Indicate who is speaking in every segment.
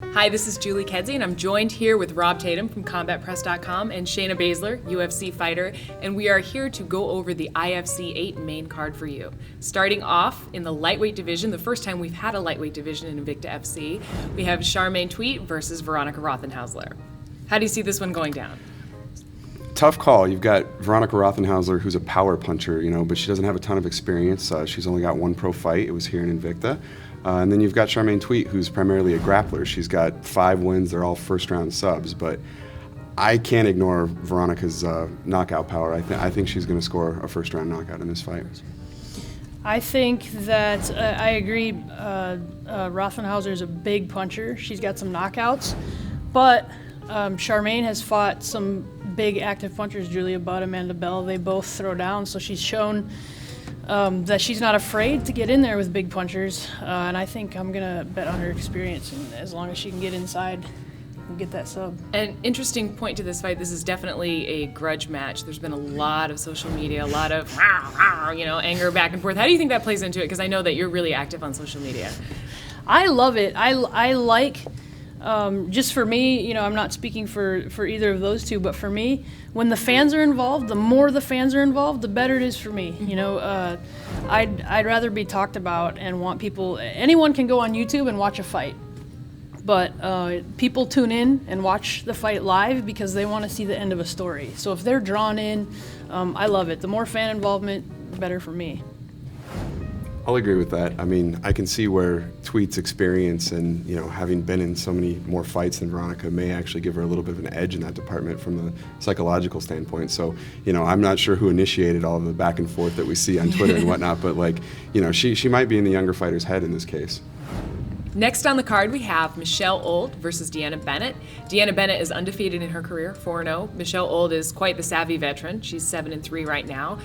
Speaker 1: Hi, this is Julie Kedzie, and I'm joined here with Rob Tatum from CombatPress.com and Shayna Baszler, UFC fighter, and we are here to go over the IFC 8 main card for you. Starting off in the lightweight division, the first time we've had a lightweight division in Invicta FC, we have Charmaine versus Veronica Roth. How do you see this one going down?
Speaker 2: Tough call. You've got Veronica Rothenhausler, who's a power puncher, but she doesn't have a ton of experience. She's only got one pro fight. It was here in Invicta. And then you've got Charmaine, who's primarily a grappler. She's got 5 wins. They're all first-round subs. But I can't ignore Veronica's knockout power. I think she's going to score a first-round knockout in this fight.
Speaker 3: I think that I agree. Rothenhausler is a big puncher. She's got some knockouts. But Charmaine has fought some big active punchers, Julia Budd, Amanda Bell. They both throw down, so she's shown that she's not afraid to get in there with big punchers. And I think I'm going to bet on her experience, and as long as she can get inside and get that sub.
Speaker 1: An interesting point to this fight, this is definitely a grudge match. There's been a lot of social media, a lot of anger back and forth. How do you think that plays into it? Because I know that you're really active on social media.
Speaker 3: I love it. I like... just for me, I'm not speaking for either of those two, but for me, when the fans are involved, the more the fans are involved, the better it is for me. I'd rather be talked about and want people. Anyone can go on YouTube and watch a fight, but people tune in and watch the fight live because they want to see the end of a story. So if they're drawn in, I love it. The more fan involvement, the better for me.
Speaker 2: I'll agree with that. I mean, I can see where Tweet's experience and, having been in so many more fights than Veronica may actually give her a little bit of an edge in that department from the psychological standpoint. So, I'm not sure who initiated all of the back and forth that we see on Twitter and whatnot, but she might be in the younger fighter's head in this case.
Speaker 1: Next on the card, we have Michelle Old versus Deana Bennett. Deana Bennett is undefeated in her career, 4-0. Michelle Old is quite the savvy veteran. She's 7-3 right now.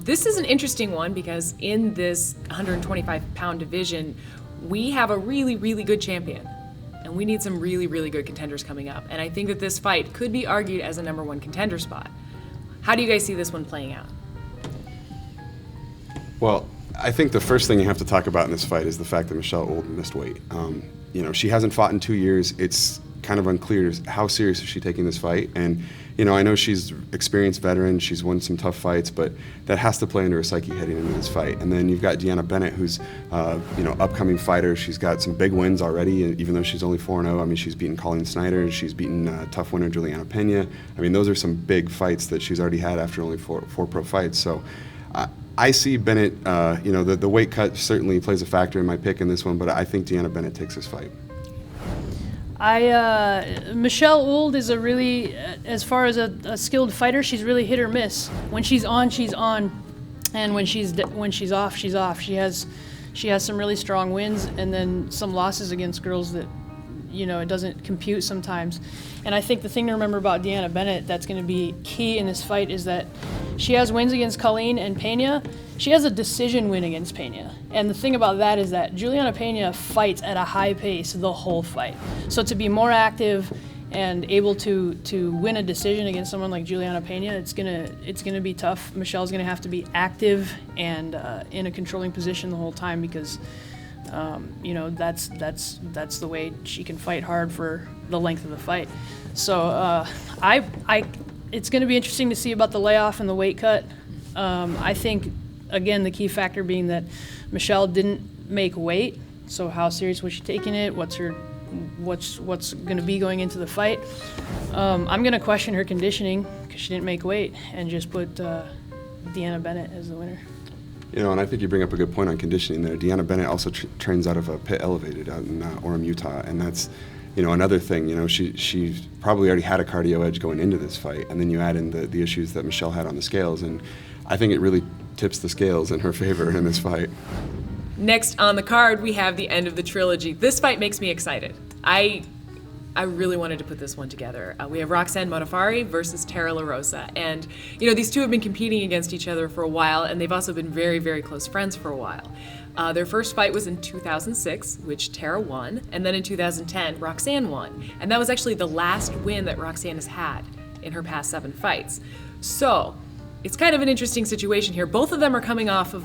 Speaker 1: This is an interesting one because in this 125-pound division, we have a really, really good champion. And we need some really, really good contenders coming up. And I think that this fight could be argued as a number 1 contender spot. How do you guys see this one playing out?
Speaker 2: Well, I think the first thing you have to talk about in this fight is the fact that Michelle Old missed weight. She hasn't fought in 2 years. It's kind of unclear how serious is she taking this fight. And, I know she's experienced veteran. She's won some tough fights, but that has to play into her psyche heading into this fight. And then you've got Deana Bennett, who's, upcoming fighter. She's got some big wins already, even though she's only 4-0. I mean, she's beaten Colleen Snyder. She's beaten tough winner Juliana Pena. I mean, those are some big fights that she's already had after only four pro fights. So I see Bennett, the weight cut certainly plays a factor in my pick in this one, but I think Deana Bennett takes this fight.
Speaker 3: Michelle Old is a really, as far as a skilled fighter, she's really hit or miss. When she's on, and when she's off, she's off. She has some really strong wins and then some losses against girls that, it doesn't compute sometimes. And I think the thing to remember about Deana Bennett that's going to be key in this fight is that she has wins against Colleen and Pena. She has a decision win against Pena. And the thing about that is that Juliana Pena fights at a high pace the whole fight. So to be more active and able to win a decision against someone like Juliana Pena, it's gonna be tough. Michelle's gonna have to be active and in a controlling position the whole time because that's the way she can fight hard for the length of the fight. So it's going to be interesting to see about the layoff and the weight cut. I think, again, the key factor being that Michelle didn't make weight. So how serious was she taking it? What's going to be going into the fight? I'm going to question her conditioning because she didn't make weight and just put Deana Bennett as the winner.
Speaker 2: And I think you bring up a good point on conditioning there. Deana Bennett also trains out of a Pit Elevated out in Orem, Utah, and that's, another thing. She probably already had a cardio edge going into this fight, and then you add in the issues that Michelle had on the scales, and I think it really tips the scales in her favor in this fight.
Speaker 1: Next on the card, we have the end of the trilogy. This fight makes me excited. I really wanted to put this one together. We have Roxanne Modafferi versus LaRosa. And, these two have been competing against each other for a while, and they've also been very, very close friends for a while. Their first fight was in 2006, which Tara won, and then in 2010, Roxanne won. And that was actually the last win that Roxanne has had in her past 7 fights. So, it's kind of an interesting situation here. Both of them are coming off of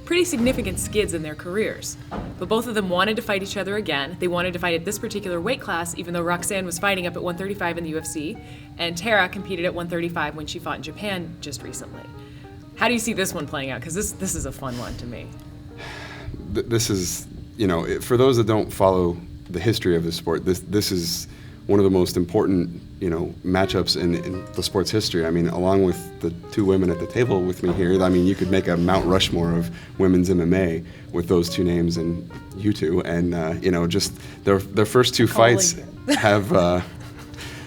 Speaker 1: pretty significant skids in their careers. But both of them wanted to fight each other again. They wanted to fight at this particular weight class, even though Roxanne was fighting up at 135 in the UFC, and Tara competed at 135 when she fought in Japan just recently. How do you see this one playing out? Because this is a fun one to me.
Speaker 2: This is, for those that don't follow the history of the sport, this is one of the most important, matchups in the sport's history. I mean, along with the two women at the table with me here, I mean, you could make a Mount Rushmore of women's MMA with those two names and you two. And, just their first two fights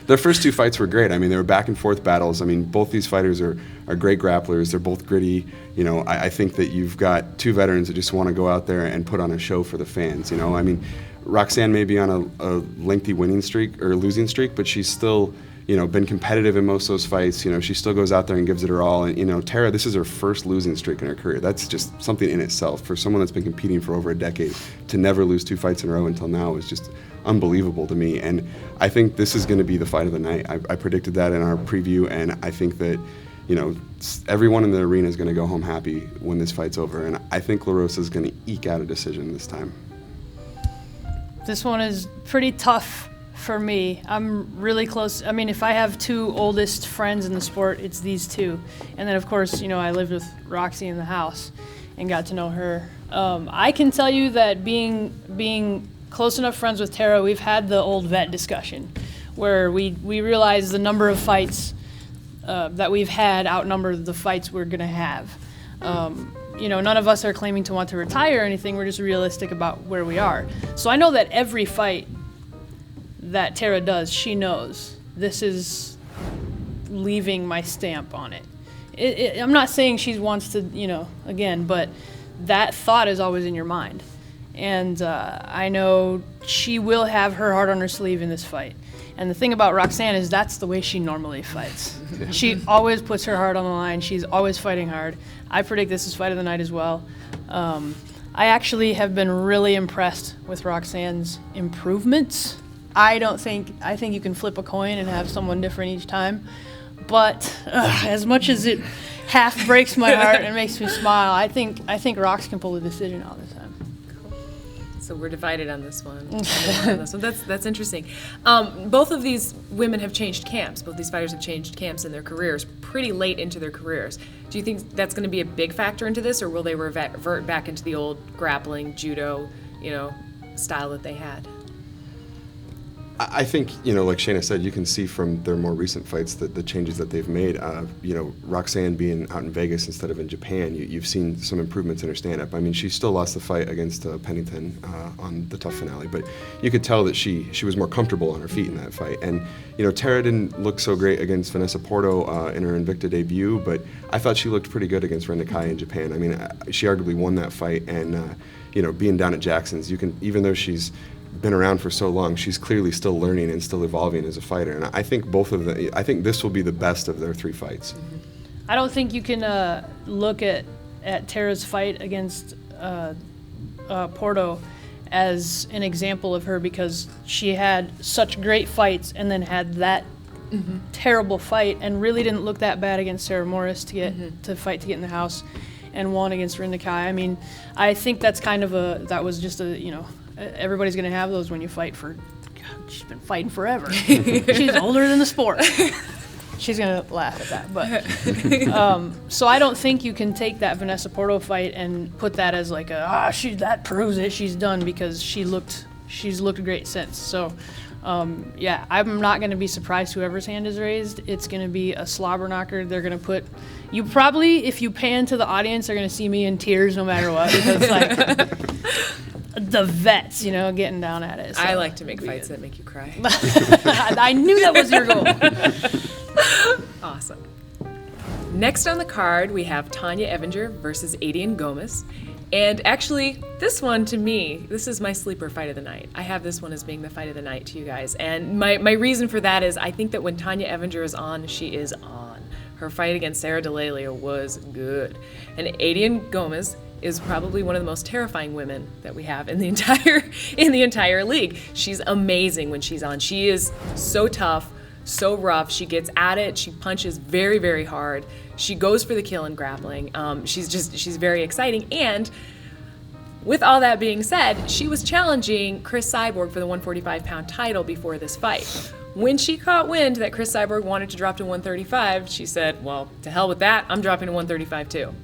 Speaker 2: their first two fights were great. I mean, they were back and forth battles. I mean, both these fighters are great grapplers. They're both gritty. I think that you've got two veterans that just want to go out there and put on a show for the fans. I mean, Roxanne may be on a lengthy winning streak or losing streak, but she's still, been competitive in most of those fights. She still goes out there and gives it her all. And, Tara, this is her first losing streak in her career. That's just something in itself. For someone that's been competing for over a decade, to never lose two fights in a row until now is just unbelievable to me. And I think this is going to be the fight of the night. I predicted that in our preview, and I think that, everyone in the arena is going to go home happy when this fight's over. And I think LaRosa is going to eke out a decision this time.
Speaker 3: This one is pretty tough for me. I'm really close. I mean, if I have two oldest friends in the sport, it's these two. And then, of course, I lived with Roxy in the house and got to know her. I can tell you that being close enough friends with Tara, we've had the old vet discussion where we realize the number of fights that we've had outnumber the fights we're going to have. None of us are claiming to want to retire or anything. We're just realistic about where we are. So I know that every fight that Tara does, she knows this is leaving my stamp on it. I'm not saying she wants to, again, but that thought is always in your mind. And I know she will have her heart on her sleeve in this fight. And the thing about Roxanne is that's the way she normally fights. She always puts her heart on the line. She's always fighting hard. I predict this is fight of the night as well. I actually have been really impressed with Roxanne's improvements. I think you can flip a coin and have someone different each time. But as much as it half breaks my heart and makes me smile, I think Rox can pull a decision all the time.
Speaker 1: So we're divided on this one. That's interesting. Both of these women have changed camps. Both these fighters have changed camps in their careers pretty late into their careers. Do you think that's going to be a big factor into this, or will they revert back into the old grappling, judo, style that they had?
Speaker 2: I think, like Shayna said, you can see from their more recent fights that the changes that they've made. Roxanne being out in Vegas instead of in Japan, you've seen some improvements in her stand-up. I mean, she still lost the fight against Pennington on the tough finale, but you could tell that she was more comfortable on her feet in that fight. And, Tara didn't look so great against Vanessa Porto in her Invicta debut, but I thought she looked pretty good against Rinda Kai in Japan. I mean, she arguably won that fight, and, being down at Jackson's, even though she's been around for so long, she's clearly still learning and still evolving as a fighter. And I think I think this will be the best of their three fights.
Speaker 3: I don't think you can look at Tara's fight against Porto as an example of her, because she had such great fights and then had that terrible fight and really didn't look that bad against Sarah Morris to get in the house, and won against Rinda Kai. I mean, I think that's that was just everybody's going to have those when you fight for, God, she's been fighting forever. She's older than the sport. She's going to laugh at that. But so I don't think you can take that Vanessa Porto fight and put that as like that proves it, she's done, because she's looked great since. So I'm not going to be surprised whoever's hand is raised. It's going to be a slobber knocker. They're going to put, you probably, if you pan to the audience, they're going to see me in tears no matter what, because the vets, getting down at it. So
Speaker 1: I like to make fights that make you cry.
Speaker 3: I knew that was your goal.
Speaker 1: Awesome. Next on the card, we have Tonya Avenger versus Adrian Gomez. And actually, this one, to me, this is my sleeper fight of the night. I have this one as being the fight of the night to you guys. And my reason for that is I think that when Tonya Avenger is on, she is on. Her fight against Sarah D'Elia was good. And Adrian Gomez is probably one of the most terrifying women that we have in the entire league. She's amazing when she's on. She is so tough, so rough. She gets at it. She punches very, very hard. She goes for the kill in grappling. She's very exciting. And with all that being said, she was challenging Cris Cyborg for the 145-pound title before this fight. When she caught wind that Cris Cyborg wanted to drop to 135, she said, well, to hell with that, I'm dropping to 135 too.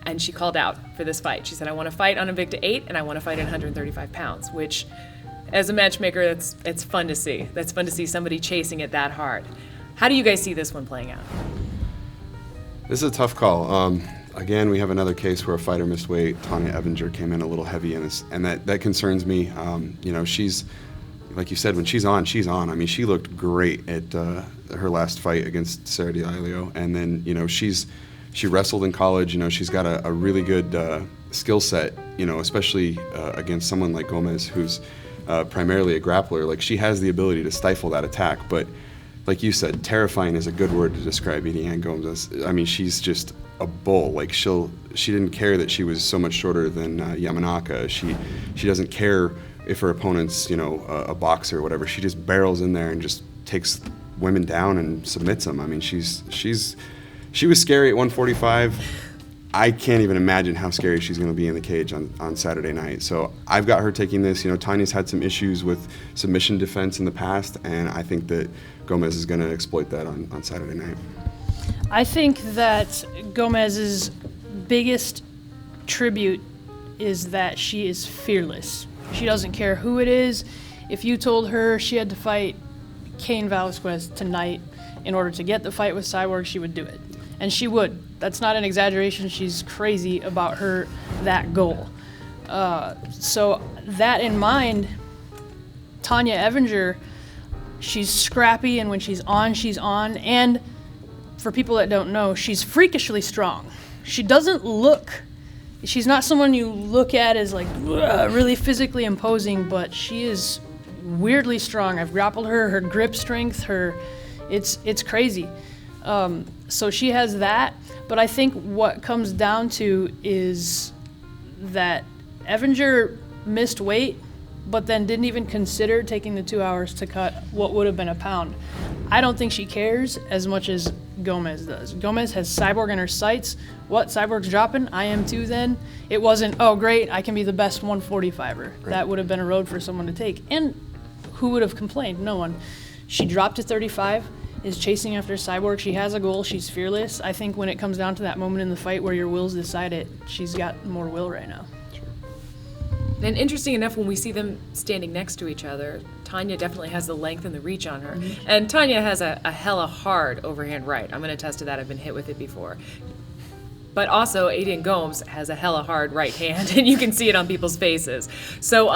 Speaker 1: And she called out for this fight. She said, I want to fight on Invicta 8, and I want to fight at 135 pounds, which, as a matchmaker, it's fun to see. That's fun to see somebody chasing it that hard. How do you guys see this one playing out?
Speaker 2: This is a tough call. Again, we have another case where a fighter missed weight. Tonya Avenger came in a little heavy in this, and that concerns me. She's, like you said, when she's on, she's on. I mean, she looked great at her last fight against Sarah D'Ailio, and then, she wrestled in college. She's got a really good skill set, especially against someone like Gomez, who's primarily a grappler. Like, she has the ability to stifle that attack, but like you said, terrifying is a good word to describe Deana Gomez. I mean, she's just a bull. Like, she didn't care that she was so much shorter than Yamanaka. She doesn't care if her opponent's, a boxer or whatever. She just barrels in there and just takes women down and submits them. I mean, she was scary at 145. I can't even imagine how scary she's going to be in the cage on Saturday night. So I've got her taking this. Tanya's had some issues with submission defense in the past, and I think that Gomez is going to exploit that on Saturday night.
Speaker 3: I think that Gomez's biggest tribute is that she is fearless. She doesn't care who it is. If you told her she had to fight Cain Velasquez tonight in order to get the fight with Cyborg, she would do it. And she would. That's not an exaggeration. She's crazy about that goal. So that in mind, Tonya Avenger, she's scrappy, and when she's on, she's on. And for people that don't know, she's freakishly strong. She doesn't look, she's not someone you look at as like really physically imposing, but she is weirdly strong. I've grappled her grip strength, it's crazy. So she has that, but I think what comes down to is that Avenger missed weight, but then didn't even consider taking the 2 hours to cut what would have been a pound. I don't think she cares as much as Gomez does. Gomez has Cyborg in her sights. What, Cyborg's dropping? I am too then. It wasn't, oh great, I can be the best 145er. Right. That would have been a road for someone to take. And who would have complained? No one. She dropped to 35. Is chasing after Cyborg. She has a goal. She's fearless. I think when it comes down to that moment in the fight where your will's decided, she's got more will right now.
Speaker 2: Sure.
Speaker 1: And interesting enough, when we see them standing next to each other, Tonya definitely has the length and the reach on her. Mm-hmm. And Tonya has a hella hard overhand right. I'm going to attest to that. I've been hit with it before. But also, Adrian Gomes has a hella hard right hand, and you can see it on people's faces. So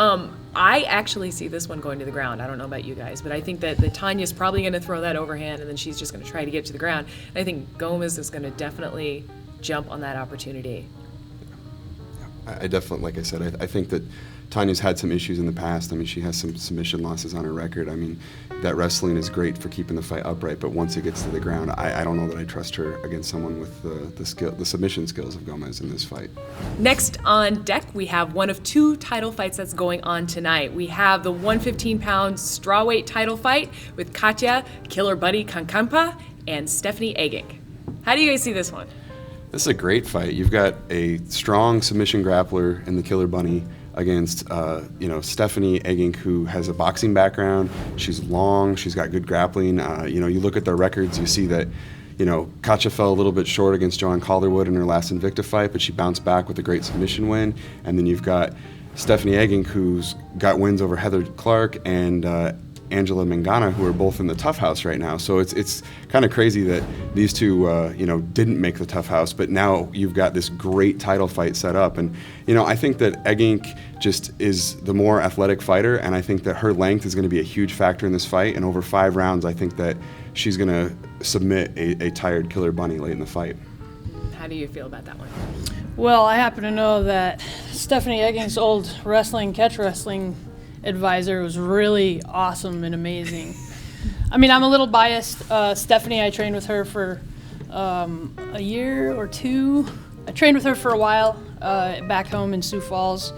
Speaker 1: I actually see this one going to the ground. I don't know about you guys, but I think that Tanya's probably going to throw that overhand, and then she's just going to try to get to the ground. And I think Gomes is going to definitely jump on that opportunity.
Speaker 2: I definitely, like I said, I think that Tanya's had some issues in the past. I mean, she has some submission losses on her record. I mean, that wrestling is great for keeping the fight upright, but once it gets to the ground, I don't know that I trust her against someone with the submission skills of Gomez in this fight.
Speaker 1: Next on deck, we have one of two title fights that's going on tonight. We have the 115-pound strawweight title fight with Katja, Killer Buddy Kankaanpaa, and Stephanie Eggink. How do you guys see this one?
Speaker 2: This is a great fight. You've got a strong submission grappler in the Killer Bunny against Stephanie Eggink, who has a boxing background. She's long, she's got good grappling. You look at their records, you see that Katja fell a little bit short against Joanne Calderwood in her last Invicta fight, but she bounced back with a great submission win. And then you've got Stephanie Eggink, who's got wins over Heather Clark and Angela Mangana, who are both in the Tough House right now. So it's kind of crazy that these two, didn't make the Tough House, but now you've got this great title fight set up. And, I think that Eggink just is the more athletic fighter, and I think that her length is going to be a huge factor in this fight. And over 5 rounds, I think that she's going to submit a tired Killer Bunny late in the fight.
Speaker 1: How do you feel about that one?
Speaker 3: Well, I happen to know that Stephanie Eggink's old catch wrestling advisor was really awesome and amazing. I mean, I'm a little biased. Stephanie, I trained with her for a year or two. I trained with her for a while back home in Sioux Falls,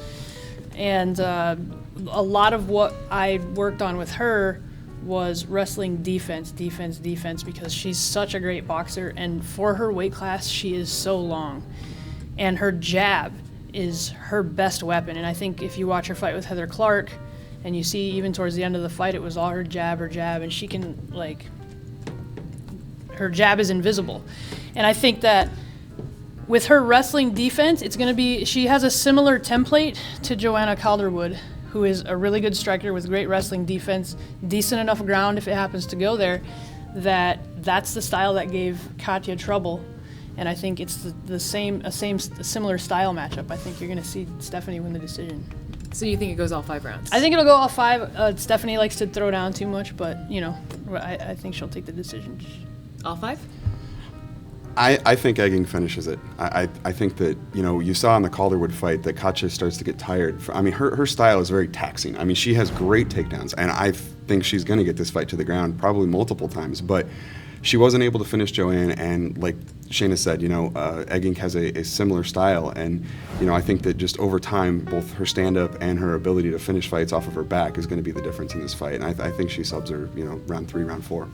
Speaker 3: and a lot of what I worked on with her was wrestling defense, defense, defense, because she's such a great boxer, and for her weight class, she is so long. And her jab is her best weapon, and I think if you watch her fight with Heather Clark, and you see even towards the end of the fight, it was all her jab, and she can, like, her jab is invisible. And I think that with her wrestling defense, it's going to be, she has a similar template to Joanna Calderwood, who is a really good striker with great wrestling defense, decent enough ground if it happens to go there, that's the style that gave Katja trouble. And I think it's a similar style matchup. I think you're going to see Stephanie win the decision.
Speaker 1: So you think it goes all 5 rounds?
Speaker 3: I think it'll go all 5. Stephanie likes to throw down too much, but, you know, I think she'll take the decision.
Speaker 1: All 5?
Speaker 2: I think Eggink finishes it. I think that, you know, you saw in the Calderwood fight that Katja starts to get tired. I mean, her style is very taxing. I mean, she has great takedowns, and I think she's going to get this fight to the ground probably multiple times. But she wasn't able to finish Joanne, and like Shayna said, you know, Eggink has a similar style. And, you know, I think that just over time, both her stand-up and her ability to finish fights off of her back is going to be the difference in this fight. And I think she subs her, you know, round 3, round 4.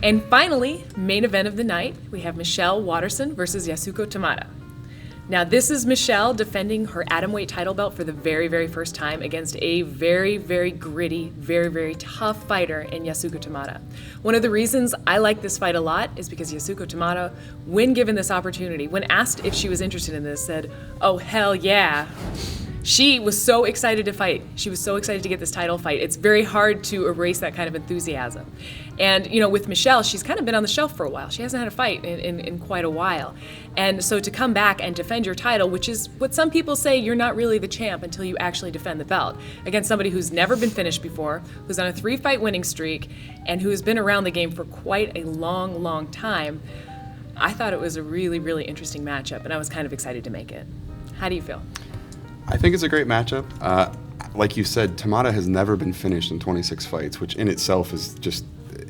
Speaker 1: And finally, main event of the night, we have Michelle Waterson versus Yasuko Tamada. Now, this is Michelle defending her Atomweight title belt for the very, very first time against a very, very gritty, very, very tough fighter in Yasuko Tamada. One of the reasons I like this fight a lot is because Yasuko Tamada, when given this opportunity, when asked if she was interested in this, said, "Oh, hell yeah." She was so excited to fight. She was so excited to get this title fight. It's very hard to erase that kind of enthusiasm. And, you know, with Michelle, she's kind of been on the shelf for a while. She hasn't had a fight in quite a while. And so to come back and defend your title, which is what some people say, you're not really the champ until you actually defend the belt, against somebody who's never been finished before, who's on a 3-fight winning streak, and who has been around the game for quite a long, long time, I thought it was a really, really interesting matchup, and I was kind of excited to make it. How do you feel?
Speaker 2: I think it's a great matchup. Like you said, Tamada has never been finished in 26 fights, which in itself is just,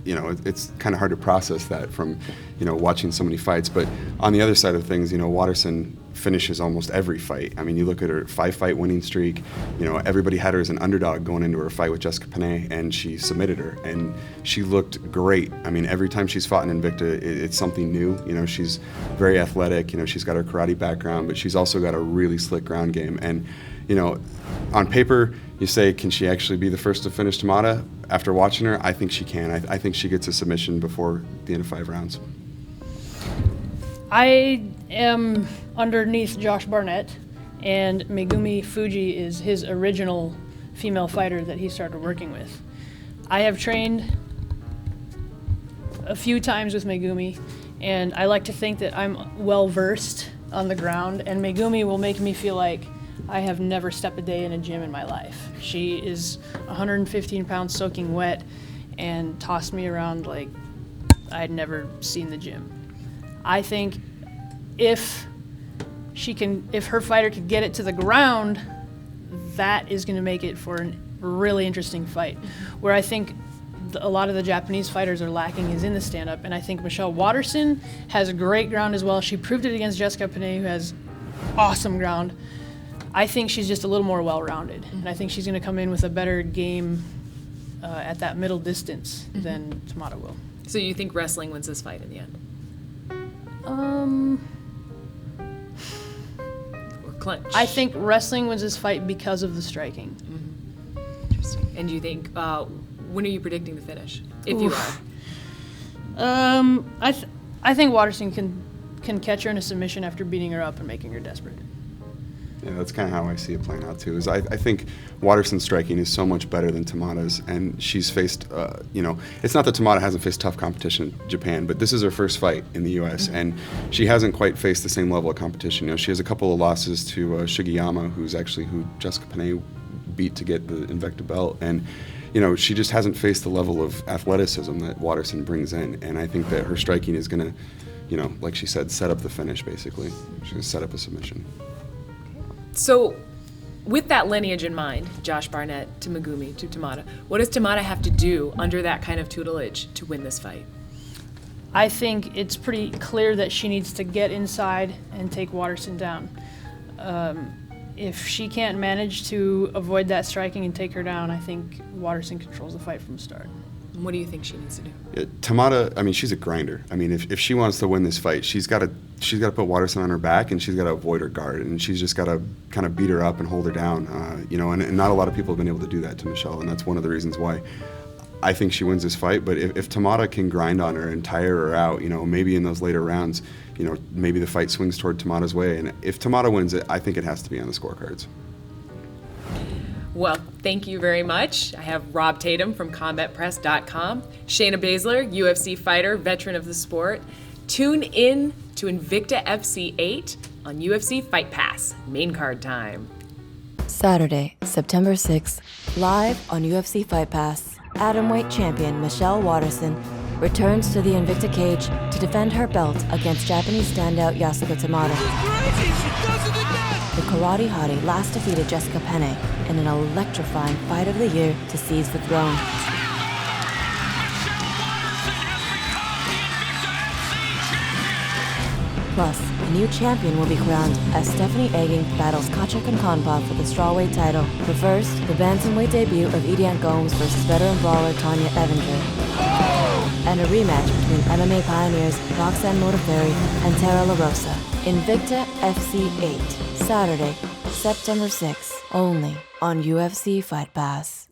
Speaker 2: you know, it's kind of hard to process that from, you know, watching so many fights. But on the other side of things, you know, Waterson finishes almost every fight. I mean, you look at her 5-fight winning streak, you know, everybody had her as an underdog going into her fight with Jessica Penne, and she submitted her, and she looked great. I mean, every time she's fought in Invicta, it's something new. You know, she's very athletic, you know, she's got her karate background, but she's also got a really slick ground game. And, you know, on paper, you say, can she actually be the first to finish Tamada? After watching her, I think she can. I think she gets a submission before the end of 5 rounds.
Speaker 3: I am underneath Josh Barnett, and Megumi Fuji is his original female fighter that he started working with. I have trained a few times with Megumi, and I like to think that I'm well-versed on the ground, and Megumi will make me feel like I have never stepped a day in a gym in my life. She is 115 pounds soaking wet and tossed me around like I had never seen the gym. I think if her fighter could get it to the ground, that is going to make it for a really interesting fight. Where I think a lot of the Japanese fighters are lacking is in the stand-up, and I think Michelle Waterson has great ground as well. She proved it against Jessica Penne, who has awesome ground. I think she's just a little more well-rounded, and I think she's going to come in with a better game at that middle distance than Tamada will.
Speaker 1: So you think wrestling wins this fight in the end? Or clinch?
Speaker 3: I think wrestling wins this fight because of the striking.
Speaker 1: Interesting. And do you think, when are you predicting the finish, if you are?
Speaker 3: I think Waterson can catch her in a submission after beating her up and making her desperate.
Speaker 2: Yeah, that's kind of how I see it playing out too. Is I think Waterson's striking is so much better than Tamada's, and she's faced, you know, it's not that Tamada hasn't faced tough competition in Japan, but this is her first fight in the U.S. and she hasn't quite faced the same level of competition. You know, she has a couple of losses to Sugiyama, who Jessica Penne beat to get the Invicta belt, and you know, she just hasn't faced the level of athleticism that Waterson brings in, and I think that her striking is going to, you know, like she said, set up the finish basically. She's going to set up a submission.
Speaker 1: So, with that lineage in mind, Josh Barnett to Megumi to Tamada, what does Tamada have to do under that kind of tutelage to win this fight?
Speaker 3: I think it's pretty clear that she needs to get inside and take Waterson down. if she can't manage to avoid that striking and take her down, I think Waterson controls the fight from the start.
Speaker 1: What do you think she needs to do?
Speaker 2: Tamata, I mean, she's a grinder. I mean, if she wants to win this fight, she's got to put Waterson on her back, and she's got to avoid her guard, and she's just got to kind of beat her up and hold her down. And not a lot of people have been able to do that to Michelle, and that's one of the reasons why I think she wins this fight. But if Tamata can grind on her and tire her out, maybe in those later rounds, maybe the fight swings toward Tamata's way. And if Tamata wins it, I think it has to be on the scorecards.
Speaker 1: Well, thank you very much. I have Rob Tatum from CombatPress.com, Shayna Baszler, UFC fighter, veteran of the sport. Tune in to Invicta FC 8 on UFC Fight Pass, main card time.
Speaker 4: Saturday, September 6th, live on UFC Fight Pass, Atomweight champion Michelle Waterson returns to the Invicta cage to defend her belt against Japanese standout Yasuko Tamada. The karate hottie last defeated Jessica Penne in an electrifying fight of the year to seize the throne. Plus, a new champion will be crowned as Stephanie Eggink battles Katja Kankaanpaa for the Strawweight Title. But first, the bantamweight debut of Eggink versus veteran brawler Tonya Avenger. And a rematch between MMA pioneers Roxanne Modafferi and LaRosa. Invicta FC 8, Saturday, September 6th, only on UFC Fight Pass.